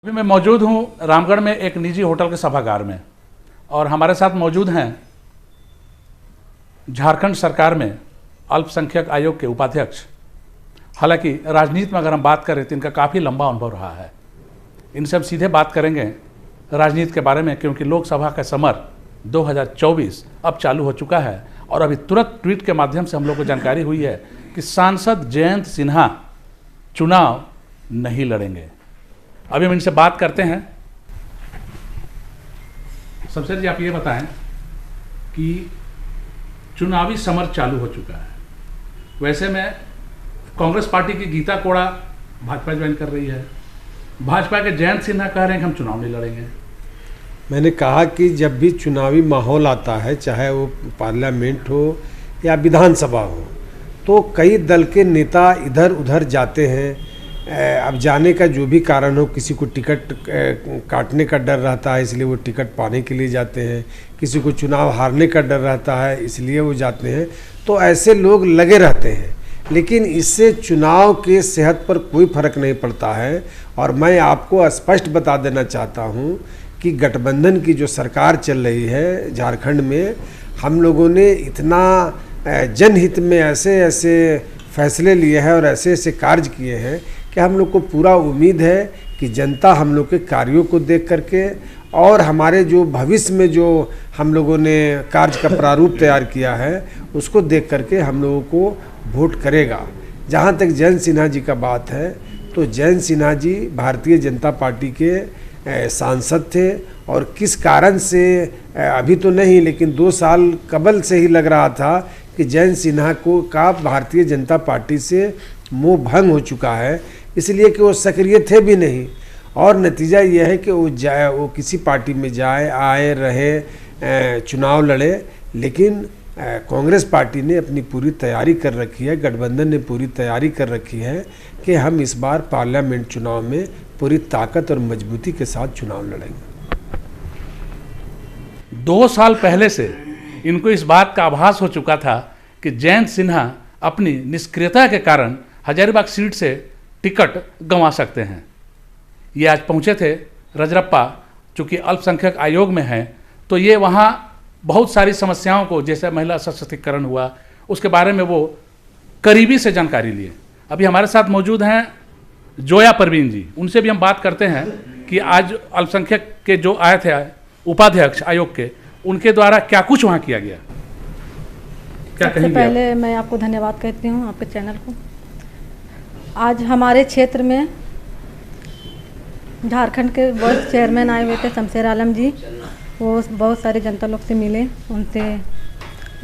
अभी मैं मौजूद हूं रामगढ़ में एक निजी होटल के सभागार में, और हमारे साथ मौजूद हैं झारखंड सरकार में अल्पसंख्यक आयोग के उपाध्यक्ष। हालांकि राजनीति में अगर हम बात करें तो इनका काफ़ी लंबा अनुभव रहा है। इनसे हम सीधे बात करेंगे राजनीति के बारे में, क्योंकि लोकसभा का समर 2024 अब चालू हो चुका है और अभी तुरंत ट्वीट के माध्यम से हम लोग को जानकारी हुई है कि सांसद जयंत सिन्हा चुनाव नहीं लड़ेंगे। अभी हम इनसे बात करते हैं। शमशेर जी, आप ये बताएं कि चुनावी समर चालू हो चुका है। वैसे में कांग्रेस पार्टी की गीता कोड़ा भाजपा ज्वाइन कर रही है, भाजपा के जयंत सिन्हा कह रहे हैं कि हम चुनाव नहीं लड़ेंगे। मैंने कहा कि जब भी चुनावी माहौल आता है, चाहे वो पार्लियामेंट हो या विधानसभा हो, तो कई दल के नेता इधर उधर जाते हैं। अब जाने का जो भी कारण हो, किसी को टिकट काटने का डर रहता है इसलिए वो टिकट पाने के लिए जाते हैं, किसी को चुनाव हारने का डर रहता है इसलिए वो जाते हैं। तो ऐसे लोग लगे रहते हैं, लेकिन इससे चुनाव के सेहत पर कोई फर्क नहीं पड़ता है। और मैं आपको स्पष्ट बता देना चाहता हूँ कि गठबंधन की जो सरकार चल रही है झारखंड में, हम लोगों ने इतना जनहित में ऐसे ऐसे फैसले लिए हैं और ऐसे ऐसे कार्य किए हैं कि हम लोग को पूरा उम्मीद है कि जनता हम लोग के कार्यों को देख करके और हमारे जो भविष्य में जो हम लोगों ने कार्य का प्रारूप तैयार किया है उसको देख करके हम लोगों को वोट करेगा। जहाँ तक जयंत सिन्हा जी का बात है, तो जयंत सिन्हा जी भारतीय जनता पार्टी के सांसद थे और किस कारण से अभी तो नहीं, लेकिन 2 साल कबल से ही लग रहा था कि जयंत सिन्हा का भारतीय जनता पार्टी से मोह भंग हो चुका है, इसलिए कि वो सक्रिय थे भी नहीं। और नतीजा यह है कि वो किसी पार्टी में जाए आए रहे, चुनाव लड़े। लेकिन कांग्रेस पार्टी ने अपनी पूरी तैयारी कर रखी है, गठबंधन ने पूरी तैयारी कर रखी है कि हम इस बार पार्लियामेंट चुनाव में पूरी ताकत और मजबूती के साथ चुनाव लड़ेंगे। 2 साल पहले से इनको इस बात का आभास हो चुका था कि जयंत सिन्हा अपनी निष्क्रियता के कारण हजारीबाग सीट से टिकट गंवा सकते हैं। ये आज पहुंचे थे रजरप्पा, चूँकि अल्पसंख्यक आयोग में हैं, तो ये वहाँ बहुत सारी समस्याओं को, जैसे महिला सशक्तिकरण हुआ, उसके बारे में वो करीबी से जानकारी लिए। अभी हमारे साथ मौजूद हैं जोया परवीन जी, उनसे भी हम बात करते हैं कि आज अल्पसंख्यक के जो आए थे उपाध्यक्ष आयोग के, उनके द्वारा क्या कुछ वहाँ किया गया, क्या कहेंगे? पहले मैं आपको धन्यवाद कहती हूँ, आपके चैनल को। आज हमारे क्षेत्र में झारखंड के वर्ष चेयरमैन आए हुए थे शमशेर आलम जी। वो बहुत सारे जनता लोग से मिले, उनसे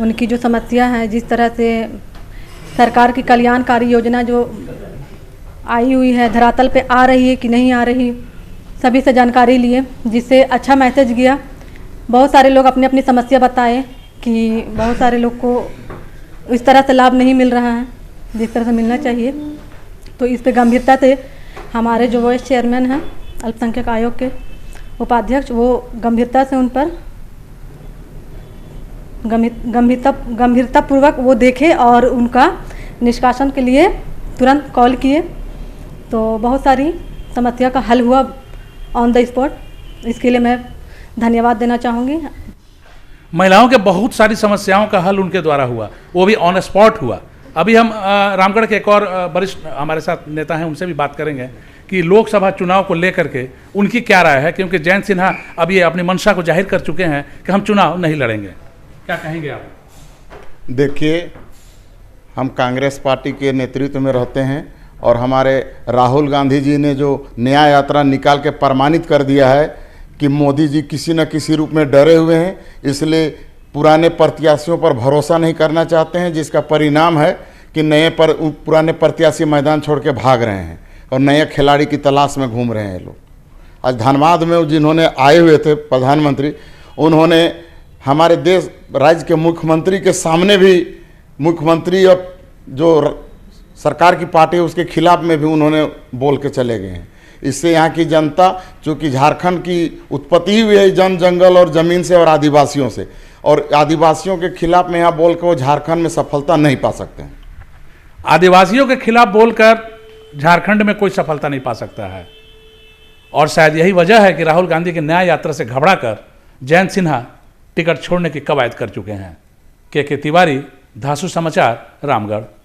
उनकी जो समस्या है, जिस तरह से सरकार की कल्याणकारी योजना जो आई हुई है धरातल पे आ रही है कि नहीं आ रही, सभी से जानकारी लिए, जिससे अच्छा मैसेज गया। बहुत सारे लोग अपनी अपनी समस्या बताए कि बहुत सारे लोग को इस तरह से लाभ नहीं मिल रहा है जिस तरह से मिलना चाहिए। तो इस पे गंभीरता से हमारे जो वाइस चेयरमैन हैं अल्पसंख्यक आयोग के उपाध्यक्ष, वो गंभीरता से उन पर गंभीरतापूर्वक वो देखे और उनका निष्कासन के लिए तुरंत कॉल किए। तो बहुत सारी समस्या का हल हुआ ऑन द स्पॉट। इसके लिए मैं धन्यवाद देना चाहूँगी। महिलाओं के बहुत सारी समस्याओं का हल उनके द्वारा हुआ, वो भी ऑन स्पॉट हुआ। अभी हम रामगढ़ के एक और वरिष्ठ हमारे साथ नेता हैं, उनसे भी बात करेंगे कि लोकसभा चुनाव को लेकर के उनकी क्या राय है, क्योंकि जयंत सिन्हा अब ये अपनी मंशा को जाहिर कर चुके हैं कि हम चुनाव नहीं लड़ेंगे। क्या कहेंगे आप? देखिए, हम कांग्रेस पार्टी के नेतृत्व में रहते हैं और हमारे राहुल गांधी जी ने जो न्याय यात्रा निकाल के प्रमाणित कर दिया है कि मोदी जी किसी न किसी रूप में डरे हुए हैं, इसलिए पुराने प्रत्याशियों पर भरोसा नहीं करना चाहते हैं, जिसका परिणाम है कि पुराने प्रत्याशी मैदान छोड़ के भाग रहे हैं और नए खिलाड़ी की तलाश में घूम रहे हैं लोग। आज धनबाद में जिन्होंने आए हुए थे प्रधानमंत्री, उन्होंने हमारे देश राज्य के मुख्यमंत्री के सामने भी, मुख्यमंत्री और जो सरकार की पार्टी है उसके खिलाफ में भी उन्होंने बोल के चले गए हैं। इससे यहाँ की जनता, चूँकि झारखंड की उत्पत्ति हुई है जंगल और ज़मीन से और आदिवासियों से, और आदिवासियों के खिलाफ में यहाँ बोल कर वो झारखंड में सफलता नहीं पा सकते हैं। आदिवासियों के खिलाफ बोलकर झारखंड में कोई सफलता नहीं पा सकता है। और शायद यही वजह है कि राहुल गांधी की न्याय यात्रा से घबराकर जयंत सिन्हा टिकट छोड़ने की कवायद कर चुके हैं। के तिवारी, धासु समाचार, रामगढ़।